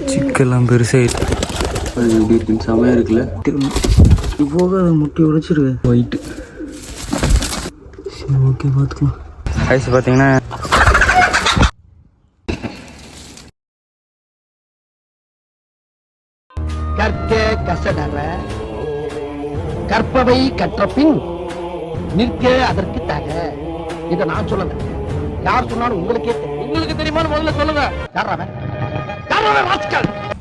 சிக்கெல்லாம் பெருசாக அது எப்படி இருக்குன்னு செமையாக இருக்குல்ல. திரும்ப போக அதை முட்டி உடைச்சிருவேன் ஒயிட்டு. சரி ஓகே பார்த்துக்கலாம். ஐஸ் பார்த்தீங்கன்னா கற்க கசடற கற்பவை கற்ற பின் நிற்க அதற்கு தக. இதை நான் சொல்லல, யார் சொன்னாலும் உங்களுக்கே தெரியும். உங்களுக்கு தெரியுமான்னு முதல்ல சொல்லுங்க.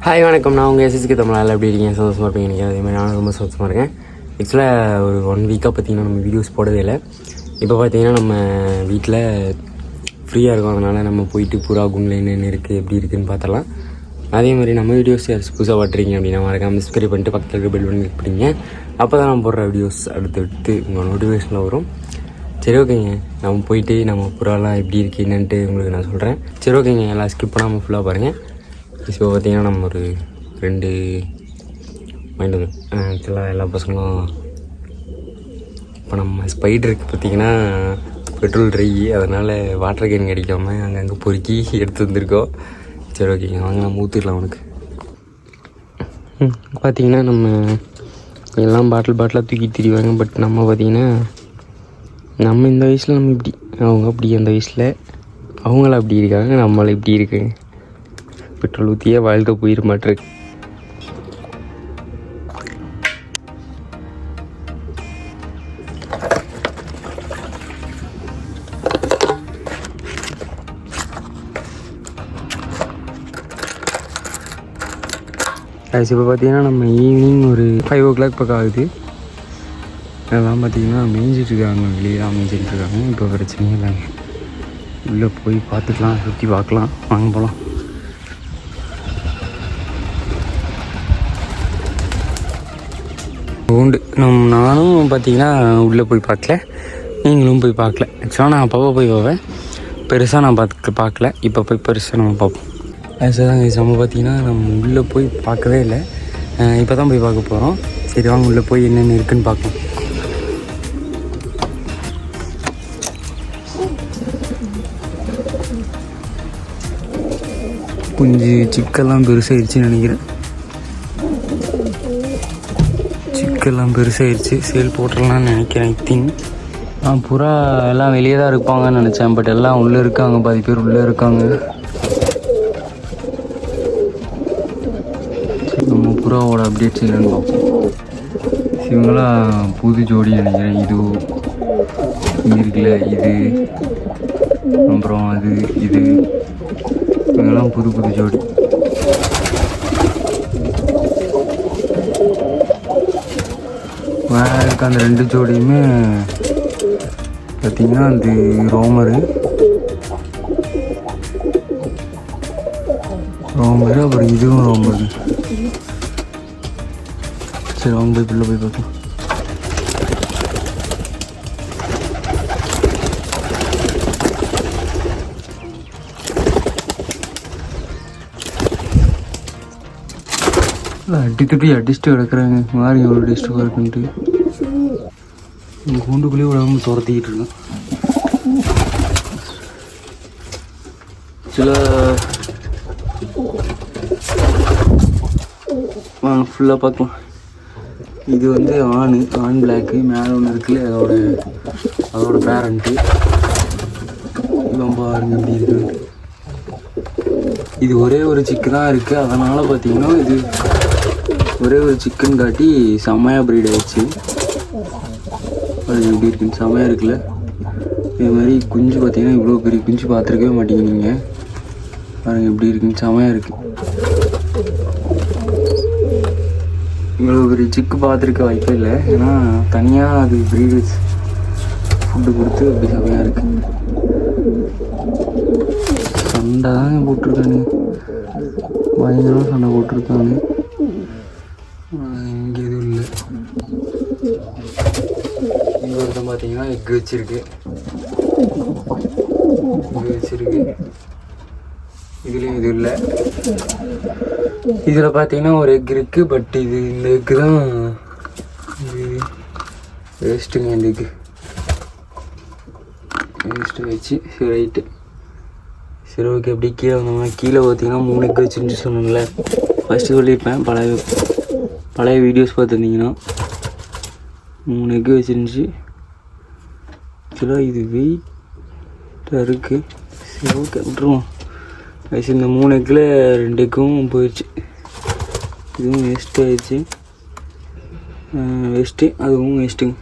ஹாய் வணக்கம், நான் உங்கள் எஸ்எஸ்கே தமிழ். எப்படி இருக்கீங்க? சந்தோஷமாக இருப்பீங்க நினைக்கிறேன். அதேமாதிரி நானும் ரொம்ப சந்தோஷமாக இருக்கேன். ஆக்சுவலாக ஒரு 1 வீக்காக பார்த்தீங்கன்னா நம்ம வீடியோஸ் போடவே இல்லை. இப்போ பார்த்தீங்கன்னா நம்ம வீட்டில் ஃப்ரீயாக இருக்கும், அதனால் நம்ம போயிட்டு புறா குண்டில் என்னென்ன இருக்குது எப்படி இருக்குதுன்னு பார்த்தலாம். அதே மாதிரி நம்ம வீடியோஸ் புதுசாக பார்த்துறீங்க அப்படின்னா மறக்காம சப்ஸ்கிரைப் பண்ணிட்டு பக்கத்தில் இருக்க பெல் பண்ணி கிளிக் பண்ணிங்க. அப்போ தான் நம்ம போடுற வீடியோஸ் அடுத்து உங்கள் நோட்டிஃபிகேஷனில் வரும். சரி ஓகேங்க, நம்ம போயிட்டு நம்ம புறாலாம் எப்படி இருக்குது என்னன்ட்டு உங்களுக்கு நான் சொல்கிறேன். சரி ஓகேங்க, எல்லாம் ஸ்கிப் பண்ணாமல் ஃபுல்லாக பாருங்கள். இப்போ பார்த்தீங்கன்னா நம்ம ஒரு 2 மைண்ட் வந்து ஆக்சுவலாக எல்லா பசங்களும் இப்போ நம்ம ஸ்பைடருக்கு பார்த்திங்கன்னா பெட்ரோல் ட்ரை, அதனால் வாட்டர் கேன் கிடைக்காமல் அங்கங்கே பொறுக்கி எடுத்து வந்திருக்கோம். சரி ஓகேங்க, வாங்க நம்ம ஊற்றிடலாம். அவனுக்கு பார்த்திங்கன்னா நம்ம எல்லாம் பாட்டிலாக தூக்கி திரிவாங்க. பட் நம்ம பார்த்திங்கன்னா நம்ம இந்த வயசில் நம்ம இப்படி, அவங்க அப்படி அந்த வயசில் அவங்கள அப்படி இருக்காங்க, நம்மளை இப்படி இருக்குங்க. பெட்ரோல் ஊற்றியே வாழ்க்கை போயிட மாட்டிருக்கு. இப்போ பார்த்தீங்கன்னா நம்ம ஈவினிங் ஒரு 5 o'clock பக்கம் ஆகுது. அதெல்லாம் பார்த்திங்கன்னா மேய்ஞ்சிட்ருக்காங்க, வெளியே தான் மேய்ஞ்சிட்ருக்காங்க. இப்போ பிரச்சனையே இல்லைங்க, உள்ளே போய் பார்த்துக்கலாம், சுற்றி பார்க்கலாம். வாங்க போகலாம். உண்டு நானும் பார்த்திங்கன்னா உள்ளே போய் பார்க்கல, நீங்களும் போய் பார்க்கல. ஆக்சுவலாக நான் அப்பப்போ போய் போவேன், பெருசாக நான் பார்க்கல. இப்போ போய் பெருசாக நம்ம பார்ப்போம். அதுதாங்க நம்ம பார்த்திங்கன்னா நம்ம உள்ளே போய் பார்க்கவே இல்லை, இப்போ தான் போய் பார்க்க போகிறோம். சரி வாங்க உள்ளே போய் என்னென்ன இருக்குதுன்னு பார்க்கலாம். கொஞ்சம் சிக்கெல்லாம் பெருசாகிடுச்சின்னு நினைக்கிறேன். சிக்கெல்லாம் பெருசாகிடுச்சு, சேல் போட்டுடலான்னு நினைக்கிறேன். புறா எல்லாம் வெளியே தான் இருப்பாங்கன்னு நினச்சேன், பட் எல்லாம் உள்ளே இருக்காங்க. பாதி பேர் உள்ளே இருக்காங்க. நம்ம புறாவோட அப்டேட்ஸ் என்னென்னு பார்ப்போம். இவங்களாம் புது ஜோடி நினைக்கிறேன். இது இருக்குல்ல, இது அப்புறம் அது இது, இவங்கெல்லாம் புது ஜோடி. வேறு இருக்க அந்த 2 ஜோடியுமே பார்த்திங்கன்னா அந்த ரோமரு, அப்புறம் இதுவும் ரோமரு. சரி வாங்க போய் பிள்ளை போய் பார்க்கலாம். அடிச்சுட்டு கிடக்குறாங்க. மாதிரி எவ்வளோ டிஸ்ட்டு இருக்குன்ட்டு கூண்டுக்குள்ளேயே விடாமல் துரத்திக்கிட்டு இருக்கேன். சில வாங்க ஃபுல்லாக பார்க்கலாம். இது வந்து ஆண் பிளாக்கு, மேலே ஒன்று இருக்குல்ல, அதோட பேரண்ட்டு. இவன் பாருங்க எப்படி இருக்குது. இது ஒரே ஒரு சிக்கு தான் இருக்குது, அதனால் பார்த்திங்கன்னா இது ஒரே ஒரு சிக்கன் காட்டி செம்மையாக ப்ரீட் ஆகிடுச்சு. அது எப்படி இருக்குன்னு செம்மையாக இருக்குல்ல. இது மாதிரி குஞ்சு பார்த்திங்கன்னா இவ்வளோ பெரிய குஞ்சு பார்த்துருக்கவே மாட்டீங்க நீங்கள். பாருங்கள் எப்படி இருக்குன்னு செம்மையாக இருக்குது. இவ்வளோ பெரிய சிக்கு பார்த்துருக்க வாய்ப்பே இல்லை, ஏன்னா தனியாக அது ப்ரீடர்ஸ் ஃபுட்டு கொடுத்து அப்படி செம்மையாக இருக்குது. சண்டை தாங்க போட்டிருக்கானு, பயங்கரமாக சண்டை போட்டிருக்காங்க. இங்கே எதுவும் இல்லை. இங்கே ஒருத்தன் பார்த்தீங்கன்னா எக் வச்சுருக்கு. இதுலேயும் இது இல்லை. இதில் பார்த்தீங்கன்னா ஒரு எக் இருக்குது, பட் இந்த எக்கு தான் இது வேஸ்ட்டுங்க. இந்த எக்கு வேஸ்ட்டு வச்சு சரி ரைட்டு. சரி ஓகே. அப்படி கீழே வந்தோம்னா கீழே பார்த்தீங்கன்னா 3 எக் வச்சுருந்துச்சு சொன்னேன்ல. ஃபஸ்ட்டு சொல்லியிருப்பேன், பழைய வீடியோஸ் பார்த்துருந்தீங்கன்னா 3 எக் வச்சுருந்துச்சு. ஆக்சுவலாக இது வெயிட்டாக இருக்குது. சரி ஓகே விட்டுருவோம். வயசு இந்த 3 எக்கில் 2 எக்கும் போயிடுச்சு. இதுவும் வேஸ்ட்டு ஆயிடுச்சு. வேஸ்ட்டு, அதுவும் வேஸ்ட்டுங்க.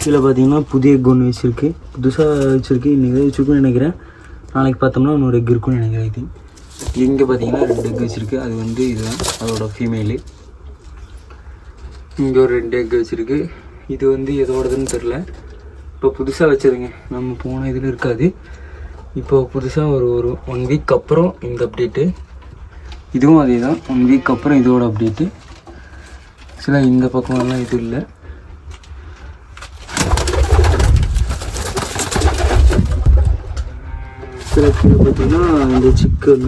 கீழே பார்த்தீங்கன்னா புதிய எக் ஒன்று வச்சுருக்கு, புதுசாக வச்சுருக்கு. இன்றைக்கி வச்சுருக்குன்னு நினைக்கிறேன். நாளைக்கு பார்த்தோம்னா இன்னொரு எக் இருக்குன்னு நினைக்கிறேன். இது இங்கே பார்த்தீங்கன்னா 2 எக் வச்சுருக்கு. அது வந்து இதுதான் அதோட ஃபீமேலு. இங்கே ஒரு 2 எக் வச்சுருக்கு. இது வந்து எதோடதுன்னு தெரில. இப்போ புதுசாக வச்சதுங்க, நம்ம போன இதில் இருக்காது. இப்போ புதுசாக ஒரு 1 வீக் அப்புறம் இந்த அப்டேட்டு. இதுவும் அதே தான், 1 வீக் அப்புறம் இதோட அப்டேட்டு. சில இந்த பக்கமெல்லாம் இது இல்லை. சில கீழே பார்த்தீங்கன்னா இந்த சிக்கன்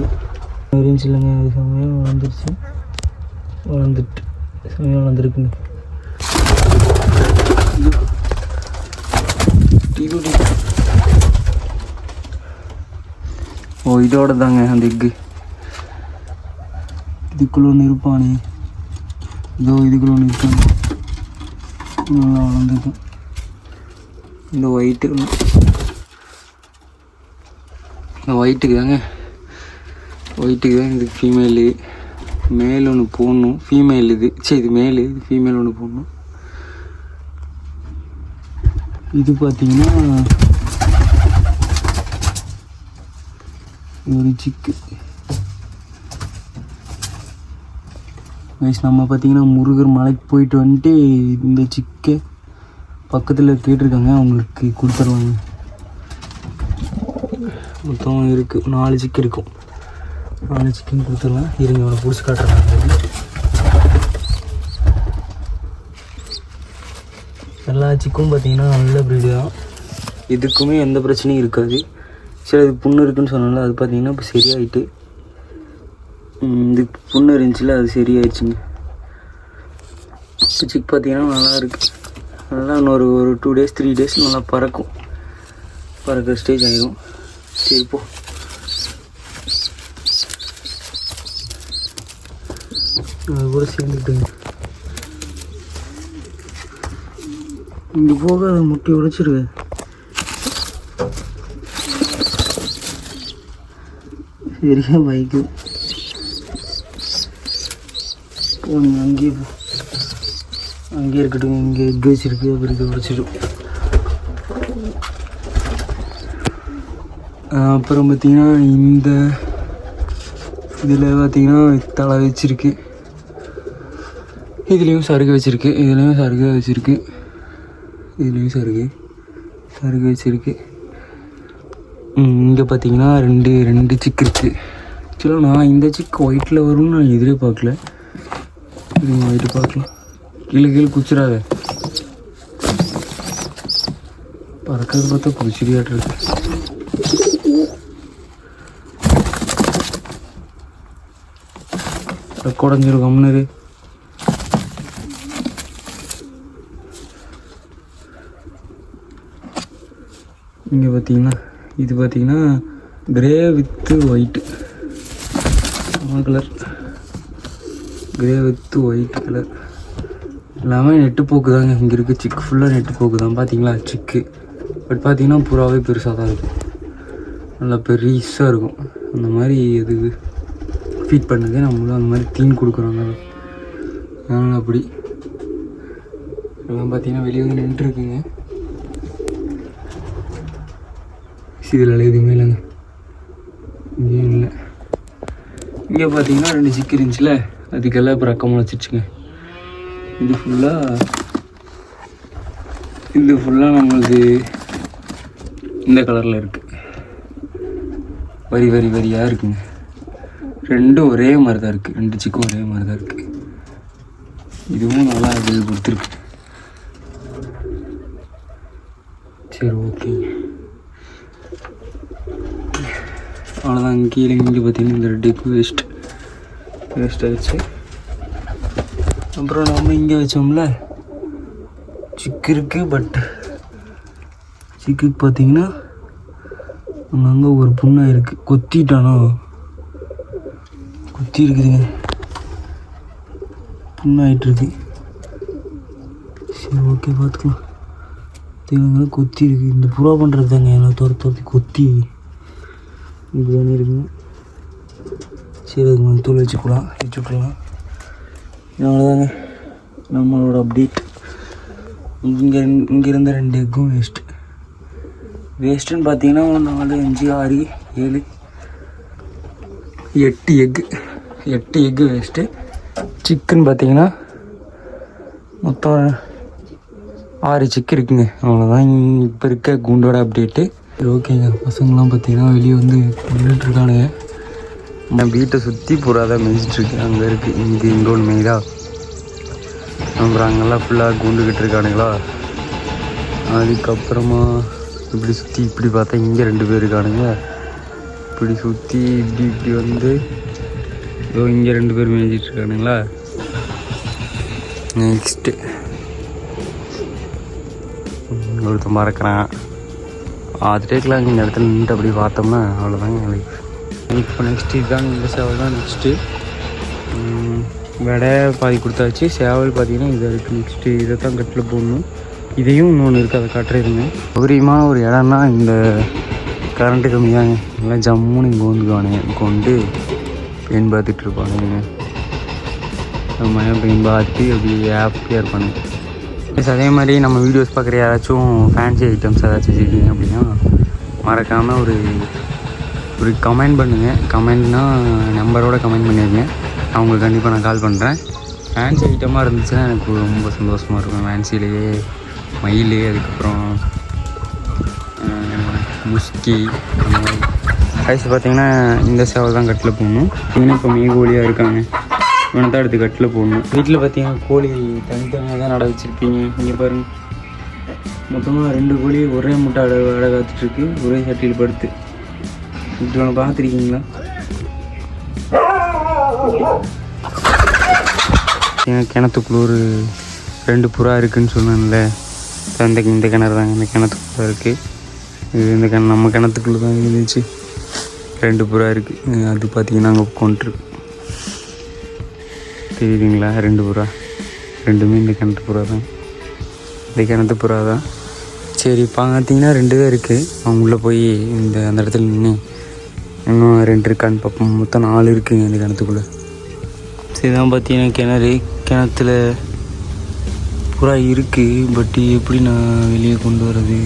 இருந்துச்சு இல்லைங்க, அது சமயம் வளர்ந்துருச்சு, வளர்ந்துட்டு சமயம் வளர்ந்துருக்குங்க. ஓ இதோட தாங்க அந்த எக்கு. இதுக்குள்ள ஒன்று இருப்பானே, இதோ இதுக்குள்ள ஒன்று இருப்பாங்க, நல்லா வளர்ந்துருக்கும். இந்த ஒயிட்டுக்கு தாங்க, ஒயிட்டுக்கு தான் இது ஃபீமேலு. மேல் ஒன்று போடணும், ஃபீமேல் இது. சரி இது மேலு, இது ஃபீமேல் ஒன்று போடணும். இது பார்த்தீங்கன்னா ஒரு சிக்கு வயசு. நம்ம பார்த்தீங்கன்னா முருகர் மலைக்கு போயிட்டு வந்துட்டு இந்த சிக்கை பக்கத்தில் கேட்டிருக்காங்க, அவங்களுக்கு கொடுத்துருவாங்க. மொத்தம் இருக்குது 4 சிக்கு இருக்கும். 4 சிக்கன் கொடுத்துடலாம். இருங்க அவனை பிடிச்சி காட்டுறாங்க. எல்லா சிக்கும் பார்த்தீங்கன்னா நல்ல ப்ரீடு தான். இதுக்குமே எந்த பிரச்சனையும் இருக்காது. சரி அது புண்ணு இருக்குதுன்னு சொன்னால அது பார்த்தீங்கன்னா இப்போ சரியாயிட்டு. இது புண்ணு இருந்துச்சுல, அது சரியாயிடுச்சுங்க. இப்போ சிக் பார்த்தீங்கன்னா நல்லா இருக்குது. நல்லா இன்னொரு 2 days 3 days நல்லா பறக்கும். பறக்கிற ஸ்டேஜ் ஆகிடும். சரி இப்போ அது கூட சேர்ந்துட்டுங்க. இங்கே போக அதை முட்டி உடைச்சிருவேன். சரியா பைக்கு போங்க, அங்கேயே போ, அங்கேயே இருக்கட்டும். இங்கே எக் வச்சிருக்கு, அப்புறம் இதை உடைச்சிடும். அப்புறம் பார்த்திங்கன்னா இந்த இதில் பார்த்திங்கன்னா தலை வச்சுருக்கு. இதுலேயும் சருகு வச்சுருக்கு, இதுலேயும் சருகு வச்சுருக்கு, இதுலேயும் சருகு வச்சுருக்கு. இங்கே பார்த்தீங்கன்னா 2 சிக்கு இருக்குது. ஆக்சுவலாக நான் இந்த சிக்கு ஒயிட்டில் வரும்னு நான் எதிரே பார்க்கல. ஒயிட்டு பார்க்கலாம். கீழே குச்சிடாத, பறக்கிறது பார்த்தா குச்சிரியாட்டிருக்கு. குடஞ்சிரும் கம்னரு. இங்கே பார்த்தீங்கன்னா இது பார்த்தீங்கன்னா grey with white colour, grey with white colour. எல்லாமே நெட்டு போக்கு தாங்க. இங்கே இருக்குது சிக்கு ஃபுல்லாக நெட்டு போக்கு தான். பார்த்தீங்களா சிக்கு. பட் பார்த்தீங்கன்னா புறாவே பெருசாக தான் இருக்கும், நல்லா பெருசாக இருக்கும். அந்த மாதிரி இது ஃபீட் பண்ணுது, நம்மளும் அந்த மாதிரி தீன் கொடுக்குறாங்க. அதனால் அப்படி எல்லாம் பார்த்தீங்கன்னா வெளியே வந்து நின்றுருக்குங்க. இதில் எதுவுமே இல்லைங்க, இங்கேயும் இல்லை. இங்கே பார்த்தீங்கன்னா 2 சிக்கு இருந்துச்சுல, அதுக்கெல்லாம் இப்போ ரக்கம் முளைச்சிடுச்சுங்க. இது ஃபுல்லாக நம்மளுக்கு இந்த கலரில் இருக்குது. வரியாக இருக்குங்க. 2 ஒரே மாதிரி தான் இருக்குது, 2 சிக்கும் ஒரே மாதிரி தான் இருக்குது. இதுவும் நல்லா இது கொடுத்துருக்கு. சரி ஓகேங்க, அவ்வளோதான். கீழே இங்கே பார்த்தீங்கன்னா இந்த 2 எக்கு வேஸ்ட் ஆகிடுச்சு. அப்புறம் நம்ம இங்கே வச்சோம்ல சிக்கு இருக்குது. பட் சிக்குக்கு பார்த்தீங்கன்னா அங்கங்கே ஒரு புண்ணாக இருக்குது. கொத்திட்டானோ? கொத்தி இருக்குதுங்க, புண்ணாயிட்டுருக்கு. சரி ஓகே பார்த்துக்கலாம். தேவைங்க கொத்தி இருக்குது. இந்த புறா பண்ணுறது தாங்க என்ன துரத்தி கொத்தி இப்படி பண்ணியிருக்குங்க. சரி அதுக்கு மஞ்சள் வச்சுக்கலாம், வச்சுக்கலாம். அவ்வளோதாங்க நம்மளோட அப்டேட். இங்கே இருந்த 2 எக்கும் வேஸ்ட்டுன்னு பார்த்தீங்கன்னா 4, 5, 6, 7, 8 எக்கு வேஸ்ட்டு. சிக்கன் பார்த்தீங்கன்னா மொத்தம் 6 சிக்கு இருக்குங்க. அவ்வளோதான் இப்போ இருக்க குண்டோட அப்டேட்டு. சரி ஓகேங்க. பசங்களாம் பார்த்தீங்கன்னா வெளியே வந்து நின்றுட்டுருக்கானுங்க. நான் வீட்டை சுற்றி புறாதான் மேய்ச்சிட்ருக்கேன். அங்கே இருக்குது இங்கே ஒன்று மேய்தா. அப்புறம் அங்கெல்லாம் ஃபுல்லாக கூண்டுக்கிட்டு இருக்கானுங்களா. அதுக்கப்புறமா இப்படி சுற்றி இப்படி பார்த்தா இங்கே 2 பேர் இருக்கானுங்க. இப்படி சுற்றி இப்படி வந்து இங்கே 2 பேர் மேய்ச்சிட்ருக்கானுங்களா. நெக்ஸ்ட்டு ஒருத்தன் மறக்கிறான். பார்த்துட்டேக்கலாம். இந்த இடத்துல நின்று அப்படி பார்த்தோம்னா அவ்வளோதாங்க லைஃப். இப்போ நெக்ஸ்ட்டு இதுதாங்க. இந்த சேவல் தான் நெக்ஸ்ட்டு. வடை பாதி கொடுத்தாச்சு. சேவல் பார்த்தீங்கன்னா இதாக இருக்குது. நெக்ஸ்ட்டு இதை தான் கட்டில் போடணும். இதையும் இன்னொன்று இருக்குது, அதை காட்டுறதுங்க. சௌகரியமான ஒரு இடம்னா இந்த கரண்ட்டு கம்மியாங்க. எல்லாம் ஜம்முன்னு இங்கே வந்துக்குவானுங்க. இங்கே வந்து பெயின் பார்த்துட்ருப்பானுங்க. மயம் பெயின் பார்த்து அப்படி ஹாப்பியாக இருப்பானுங்க. ப்ளஸ் அதே மாதிரி நம்ம வீடியோஸ் பார்க்குற யாராச்சும் ஃபேன்சி ஐட்டம்ஸ் ஏதாச்சும் வச்சுருக்கீங்க அப்படின்னா மறக்காமல் ஒரு கமெண்ட் பண்ணுங்கள். கமெண்ட்னா நம்பரோட கமெண்ட் பண்ணிடுங்க. அவங்களுக்கு கண்டிப்பாக நான் கால் பண்ணுறேன். ஃபேன்சி ஐட்டமாக இருந்துச்சுன்னா எனக்கு ரொம்ப சந்தோஷமாக இருக்கும். ஃபேன்சிலேயே மயில், அதுக்கப்புறம் முஸ்கி, அந்த மாதிரி வயசு பார்த்திங்கன்னா இந்த சேவல் தான் கட்டில் போடணும். இவனே இப்போ கோழியாக இருக்காங்க. இவனை தான் எடுத்து கட்டில் போடணும். வீட்டில் பார்த்தீங்கன்னா கோழி தனித்தனியாக தான் நட வச்சுருப்பீங்க. இங்கே பாருங்கள், மொத்தமாக 2 கோழி ஒரே முட்டை அடை காத்துட்ருக்கு. ஒரே சட்டியில் படுத்து இப்படி ஒன்று பார்த்துருக்கீங்களா? கிணத்துக்குள்ள ஒரு 2 புறா இருக்குதுன்னு சொன்னேன்ல. இந்த கிணறு தாங்க. இந்த கிணத்துக்குள்ளே இருக்குது. இது இந்த நம்ம கிணத்துக்குள்ளே தான் இருந்துச்சு. 2 புறா இருக்குது. அது பார்த்திங்கன்னா அங்கே கொண்டுருக்கு. தெரியுதுங்களா? 2 புறா, 2மே இந்த கிணத்து புறா தான். இந்த கிணத்து புறா தான். சரி பார்த்தீங்கன்னா 2 தான் இருக்குது. அவங்க உள்ளே போய் அந்த இடத்துல நின்று இன்னும் 2 இருக்கான்னு பார்ப்போம். மொத்தம் 4 இருக்குங்க இந்த கிணத்துக்குள்ளே. சரி தான் பார்த்தீங்கன்னா கிணத்துல புறா இருக்குது. பட் எப்படி நான் வெளியே கொண்டு வர்றது?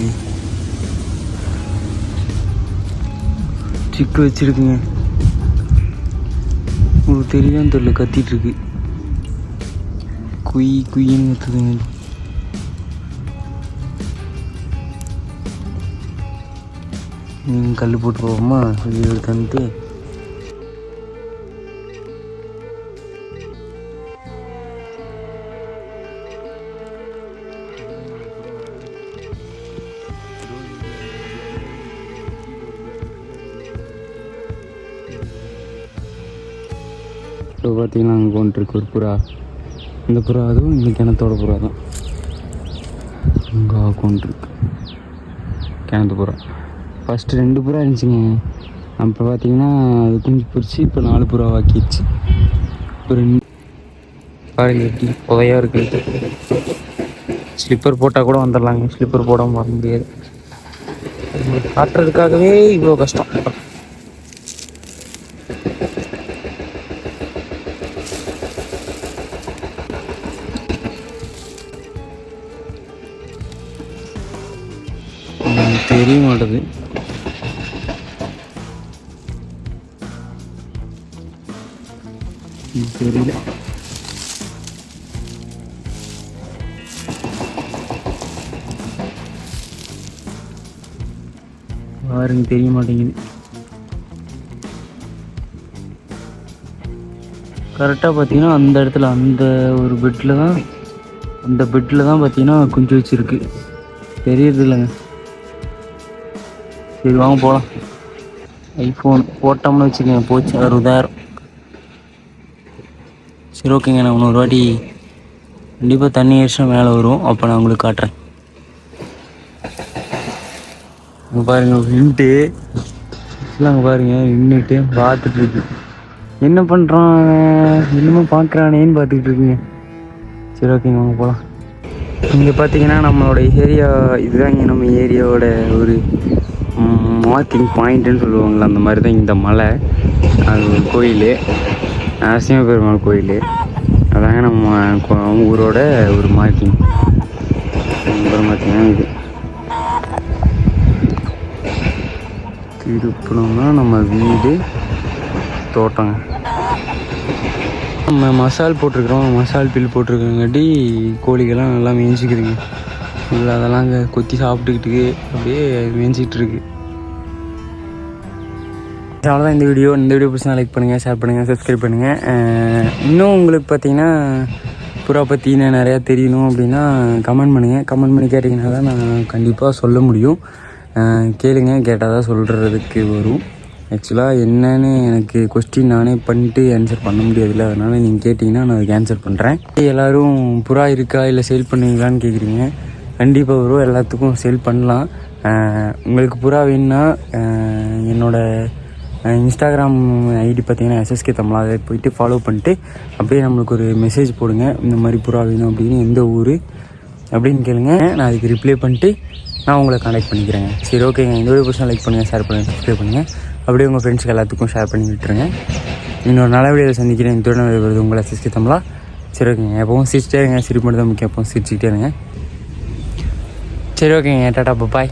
சிக்கு வச்சுருக்குங்க. உங்களுக்கு தெரியான்னு தெரியல, கத்திட்டுருக்கு. குயின்னு கத்துதுங்க. கல் போட்டு போவோமா வெளியே தந்துட்டு? இப்போ பார்த்தீங்கன்னா அங்கே கொண்டுருக்கு ஒரு புறா. இந்த புறா அதுவும் இந்த கிணத்தோட புறா தான். அங்கே கொண்டுருக்கு கிணத்து புறா. ஃபஸ்ட்டு 2 புறா இருந்துச்சுங்க. அப்போ பார்த்தீங்கன்னா அது குஞ்சு பொரிச்சு இப்போ 4 புறா ஆக்கிடுச்சு. இப்போ 2 பாருங்க எப்படி புதையாக இருக்குது. ஸ்லிப்பர் போட்டால் கூட வந்துடலாங்க. ஸ்லிப்பர் போடாமல் வர முடியாது. காட்டுறதுக்காகவே இவ்வளோ கஷ்டம். தெரிய மாட்டேது. தெரியல. பாருங்க தெரிய மாட்டேங்குது. கரெக்டாக பார்த்தீங்கன்னா அந்த இடத்துல அந்த ஒரு பெட்டில் தான் பார்த்தீங்கன்னா குஞ்சு வச்சுருக்கு. தெரியறது இல்லைங்க. சரி வாங்க போகலாம். ஐஃபோன் போட்டோம்னு வச்சுக்கோங்க, போச்சு 60,000. சரி ஓகேங்க. நான் இன்னொரு வாட்டி கண்டிப்பாக தண்ணி வருஷம் மேலே வரும். அப்போ நான் உங்களுக்கு காட்டுறேன். பாருங்கள் விண்டு அங்கே பாருங்க நின்றுட்டு பார்த்துட்டு இருக்கு. என்ன பண்ணுறான் இன்னமும் பார்க்குறானேன்னு பார்த்துக்கிட்டு இருக்குங்க. சரி ஓகேங்க வாங்க போகலாம். இங்கே பார்த்தீங்கன்னா நம்மளோட ஏரியா இதுதாங்க நம்ம ஏரியாவோட ஒரு மார்க்கிங் பாயிண்ட்டுன்னு சொல்லுவாங்களே அந்த மாதிரி தான் இந்த மலை. அது ஒரு கோயில், நரசிம்ம பெருமாள் கோயில். அதாங்க நம்ம ஊரோட ஒரு மார்க்கிங். அப்புறம் பார்த்தீங்கன்னா இது திருப்பணம்னா நம்ம வீடு தோட்டங்க. நம்ம மசால் போட்டிருக்கிறோம், மசால் பில் போட்டிருக்கங்காட்டி கோழிகள்லாம் நல்லா மேய்ஞ்சிக்குதுங்க. இல்லை அதெல்லாம் அங்கே கொத்தி சாப்பிட்டுக்கிட்டு அப்படியே மேய்ஞ்சிக்கிட்டு இருக்கு. அவ்வளோதான் இந்த வீடியோ பிடிச்சா லைக் பண்ணுங்கள், ஷேர் பண்ணுங்கள், சப்ஸ்கிரைப் பண்ணுங்கள். இன்னும் உங்களுக்கு பார்த்தீங்கன்னா புறா பற்றி நிறையா தெரியணும் அப்படின்னா கமெண்ட் பண்ணுங்கள். கமெண்ட் பண்ணி கேட்டிங்கன்னா தான் நான் கண்டிப்பாக சொல்ல முடியும். கேளுங்க, கேட்டால் தான் சொல்கிறதுக்கு வரும். ஆக்சுவலாக என்னன்னு எனக்கு கொஸ்டின் நானே பண்ணிட்டு ஆன்சர் பண்ண முடியாதுல்ல, அதனால் நீங்கள் கேட்டிங்கன்னா நான் அதுக்கு ஆன்சர் பண்ணுறேன். எல்லோரும் புறா இருக்கா இல்லை சேல் பண்ணுவீங்களான்னு கேட்குறீங்க. கண்டிப்பாக வரும், எல்லாத்துக்கும் சேல் பண்ணலாம். உங்களுக்கு புறா வேணுன்னா என்னோடய இன்ஸ்டாகிராம் ஐடி பார்த்தீங்கன்னா SSK தமிழ், அதை போயிட்டு ஃபாலோ பண்ணிட்டு அப்படியே நம்மளுக்கு ஒரு மெசேஜ் போடுங்க. இந்த மாதிரி புறா வேணும் அப்படின்னு, எந்த ஊர் அப்படின்னு கேளுங்க. நான் அதுக்கு ரிப்ளை பண்ணிட்டு நான் உங்களை கான்டாக்ட் பண்ணிக்கிறேங்க. சரி ஓகேங்க. இந்த வீடியோ பிடிச்சா லைக் பண்ணுங்கள், ஷேர் பண்ணுங்கள், சப்ஸ்கிரைப் பண்ணுங்கள். அப்படியே உங்கள் ஃப்ரெண்ட்ஸுக்கு எல்லாத்துக்கும் ஷேர் பண்ணி விட்டுருங்க. இன்னொரு நல்ல வீடியோவில் சந்திக்கிறேன். இந்த வருது உங்களை SSK தமிழா. சரி ஓகேங்க. எப்பவும் சிரிச்சிட்டே இருங்க, சிரிப்பு மட்டும் தான் முக்கியம். எப்பவும் சிரிச்சுக்கிட்டே இருங்க. சரி ஓகேங்க. டாடா பாய்.